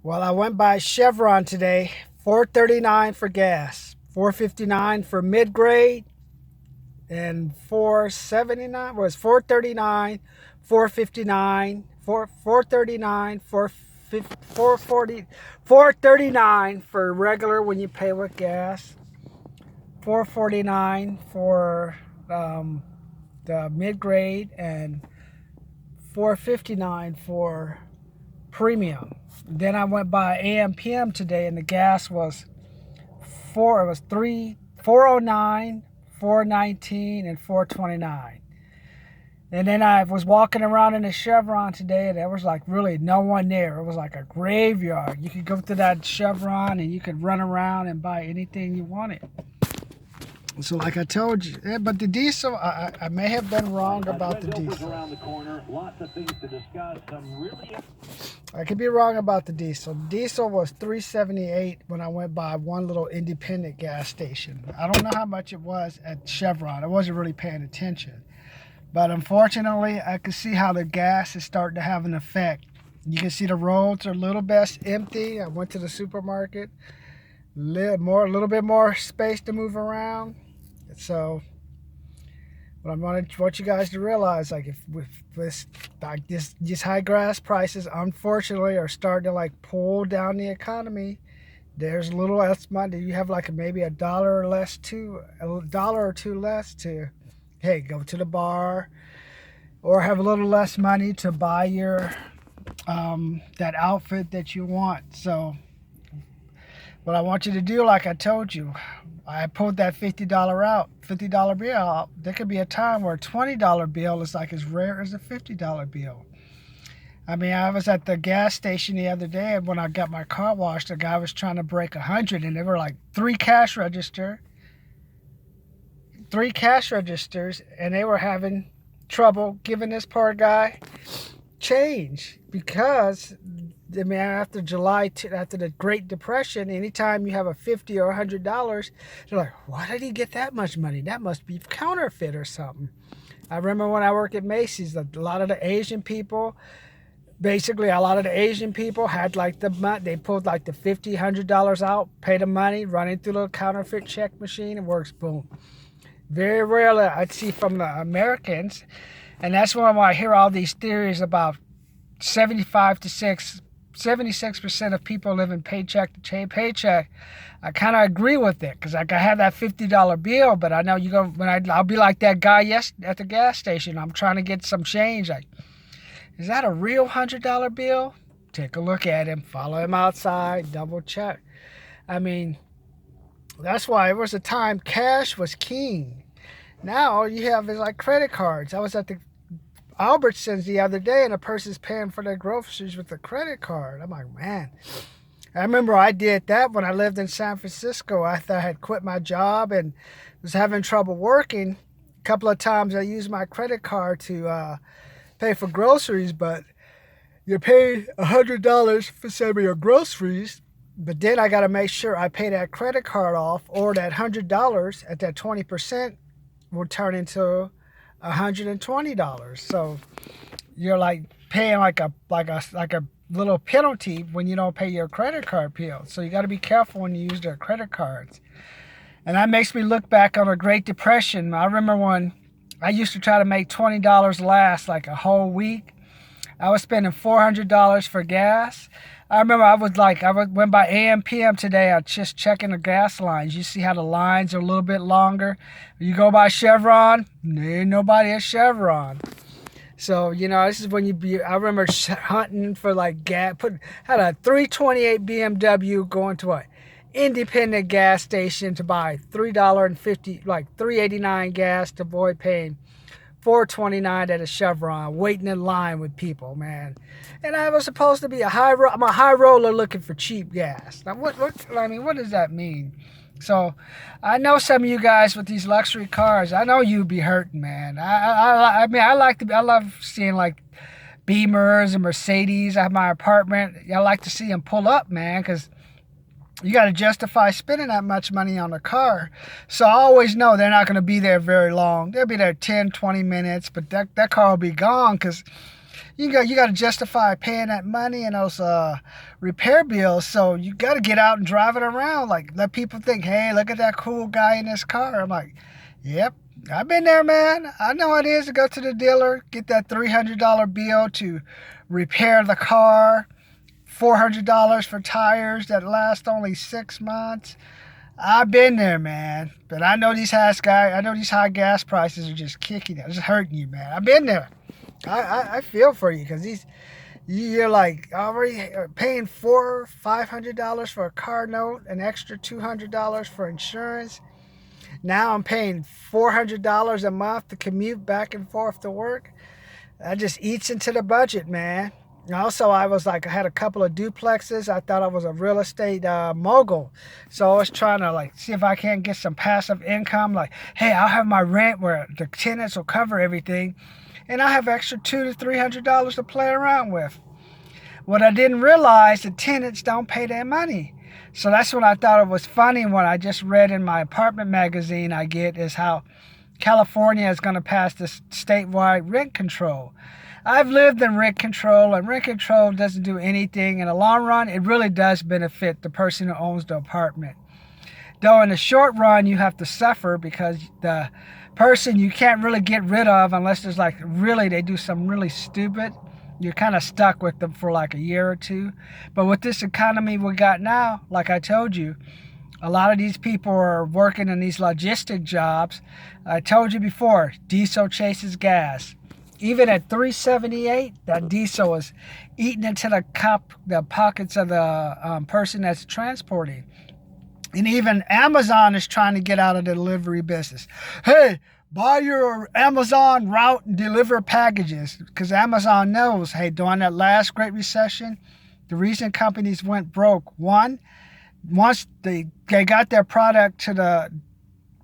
Well, I went by Chevron today. $4.39 for gas, $4.59 for mid-grade, and $4.79 was $4.39, $4.59, 4.39, 4.40, $4.39 for regular when you pay with gas, $4.49 for the mid-grade, and $4.59 for premium. Then I went by AM PM today, and the gas was four. It was 409, 419, and 429. And then I was walking around in the Chevron today, and there was like really no one there. It was like a graveyard. You could go to that Chevron and you could run around and buy anything you wanted. So like I told you, but the diesel, I may have been wrong about the diesel. I could be wrong about the diesel. Diesel was $3.78 when I went by one little independent gas station. I don't know how much it was at Chevron. I wasn't really paying attention. But unfortunately, I can see how the gas is starting to have an effect. You can see the roads are a little bit empty. I went to the supermarket. A little bit more space to move around. So what I want you guys to realize, like, if with this, like these high gas prices, unfortunately, are starting to like pull down the economy. There's a little less money. You have like maybe a dollar or two less to, hey, go to the bar, or have a little less money to buy your that outfit that you want. So what I want you to do, like I told you, I pulled that $50 bill out. There could be a time where a $20 bill is like as rare as a $50 bill. I mean, I was at the gas station the other day, and when I got my car washed, the guy was trying to break 100, and there were like three cash registers, and they were having trouble giving this poor guy change because, I mean, after the Great Depression, anytime you have a $50 or $100, they're like, why did he get that much money? That must be counterfeit or something. I remember when I worked at Macy's, a lot of the Asian people had like they pulled like the $50, $100 out, pay the money, run it through the counterfeit check machine, and works, boom. Very rarely I'd see from the Americans, and that's when I hear all these theories about 76% of people living paycheck to paycheck. I kind of agree with it, because like I have that $50 bill, but I know I'll be like that guy at the gas station. I'm trying to get some change. Like, is that a real $100 bill? Take a look at him, follow him outside, double check. I mean, that's why it was a time cash was king. Now all you have is like credit cards. I was at the Albertsons the other day, and a person's paying for their groceries with a credit card. I'm like, man. I remember I did that when I lived in San Francisco. I thought I had quit my job and was having trouble working. A couple of times I used my credit card to pay for groceries, but you pay $100 for some of your groceries, but then I got to make sure I pay that credit card off, or that $100 at that 20% will turn into $120. So you're like paying like a little penalty when you don't pay your credit card bill. So you got to be careful when you use their credit cards. And that makes me look back on the Great Depression. I remember when I used to try to make $20 last like a whole week. I was spending $400 for gas. I remember I went by AM PM today. I was just checking the gas lines. You see how the lines are a little bit longer. You go by Chevron, there ain't nobody at Chevron. So, this is when I remember hunting for like gas. Had a 328 BMW going to a independent gas station to buy $3.50, like $3.89 gas, to avoid paying $4.29 at a Chevron, waiting in line with people, man. And I was supposed to be I'm a high roller looking for cheap gas. Now, what does that mean? So, I know some of you guys with these luxury cars, I know you'd be hurting, man. I love seeing like Beamers and Mercedes. I have my apartment. I like to see them pull up, man, because you got to justify spending that much money on a car. So I always know they're not going to be there very long. They'll be there 10, 20 minutes, but that car will be gone, because you got to justify paying that money and those repair bills. So you got to get out and drive it around. Like, let people think, hey, look at that cool guy in this car. I'm like, yep, I've been there, man. I know what it is to go to the dealer, get that $300 bill to repair the car, $400 for tires that last only 6 months. I've been there, man. But I know these high gas prices are just kicking it. It's hurting you, man. I've been there. I feel for you, because you're like already paying $500 for a car note, an extra $200 for insurance. Now I'm paying $400 a month to commute back and forth to work. That just eats into the budget, man. Also, I had a couple of duplexes. I thought I was a real estate mogul. So I was trying to see if I can't get some passive income. Like, hey, I'll have my rent where the tenants will cover everything, and I have extra $200 to $300 to play around with. What I didn't realize, the tenants don't pay their money. So that's what I thought it was funny when I just read in my apartment magazine I get, is how California is going to pass this statewide rent control. I've lived in rent control, and rent control doesn't do anything. In the long run, it really does benefit the person who owns the apartment. Though in the short run, you have to suffer, because the person you can't really get rid of unless there's they do something really stupid. You're kind of stuck with them for a year or two. But with this economy we got now, like I told you, a lot of these people are working in these logistic jobs. I told you before, diesel chases gas. Even at $3.78, that diesel is eating into the pockets of the person that's transporting. And even Amazon is trying to get out of the delivery business. Hey, buy your Amazon route and deliver packages. Because Amazon knows, hey, during that last Great Recession, the reason companies went broke, one, once they got their product to the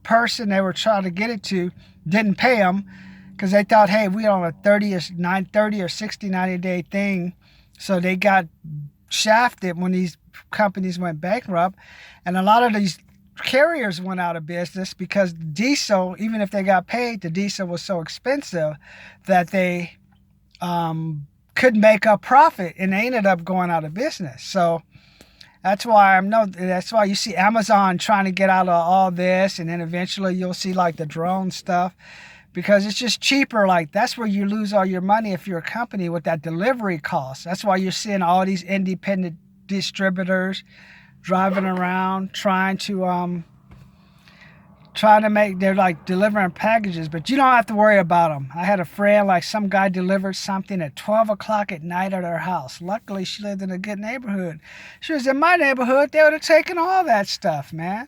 person they were trying to get it to, didn't pay them, because they thought, hey, we on a 30 or 60, 90-day thing. So they got shafted when these companies went bankrupt. And a lot of these carriers went out of business because diesel, even if they got paid, the diesel was so expensive that they couldn't make a profit, and they ended up going out of business. So that's why you see Amazon trying to get out of all this, and then eventually you'll see the drone stuff, because it's just cheaper. That's where you lose all your money if you're a company, with that delivery cost. That's why you're seeing all these independent distributors driving around trying to make, they're delivering packages, but you don't have to worry about them. I had a friend, some guy delivered something at 12 o'clock at night at her house. Luckily, she lived in a good neighborhood. She was in my neighborhood, they would have taken all that stuff, man.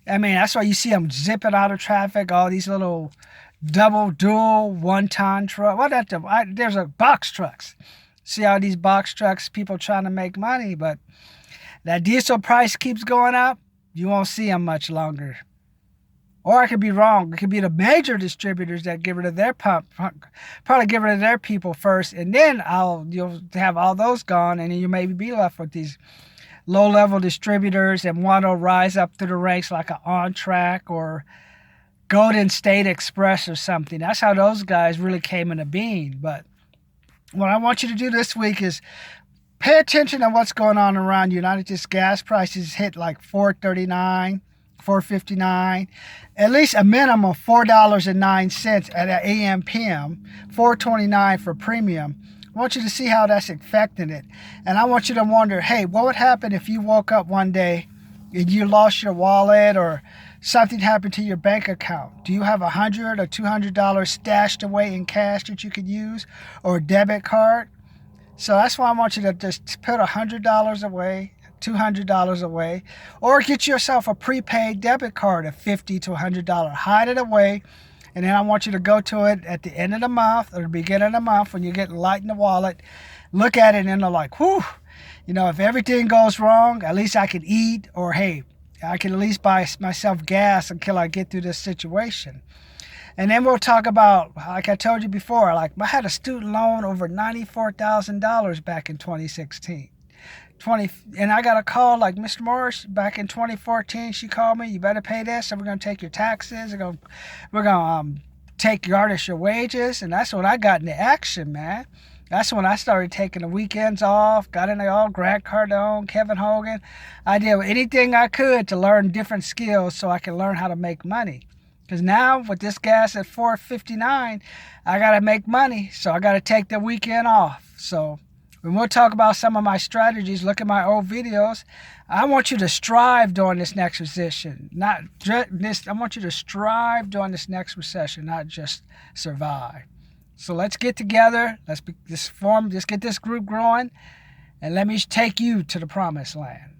I mean, that's why you see them zipping out of traffic, all these little dual, one-ton truck. There's box trucks. See all these box trucks, people trying to make money, but that diesel price keeps going up, you won't see them much longer. Or I could be wrong. It could be the major distributors that get rid of their probably get rid of their people first, and then you'll have all those gone, and then you maybe be left with these low-level distributors, and one will rise up through the ranks like an On Track or Golden State Express or something. That's how those guys really came into being. But what I want you to do this week is pay attention to what's going on around you. United States gas prices hit $4.39, $4.59, at least a minimum of $4.09 at AM PM, $4.29 for premium. I want you to see how that's affecting it. And I want you to wonder, hey, what would happen if you woke up one day and you lost your wallet, or something happened to your bank account? Do you have $100 or $200 stashed away in cash that you could use, or a debit card? So that's why I want you to just put $100 away, $200 away, or get yourself a prepaid debit card of $50 to $100. Hide it away, and then I want you to go to it at the end of the month or the beginning of the month when you're getting light in the wallet. Look at it and they're like, whew, if everything goes wrong, at least I can eat, or hey, I can at least buy myself gas until I get through this situation. And then we'll talk about, like I told you before, I had a student loan over $94,000 back in 2016. And I got a call Mr. Morris back in 2014. She called me, you better pay this, and we're going to take your taxes. We're going to garnish your wages. And that's when I got into action, man. That's when I started taking the weekends off, got in there all Grant Cardone, Kevin Hogan. I did anything I could to learn different skills so I could learn how to make money. Because now with this gas at $4.59, I got to make money. So I got to take the weekend off. So when we'll talk about some of my strategies, look at my old videos. I want you to strive during this next recession. Not this. I want you to strive during this next recession, not just survive. So let's get together. Let's get this group growing, and let me take you to the promised land.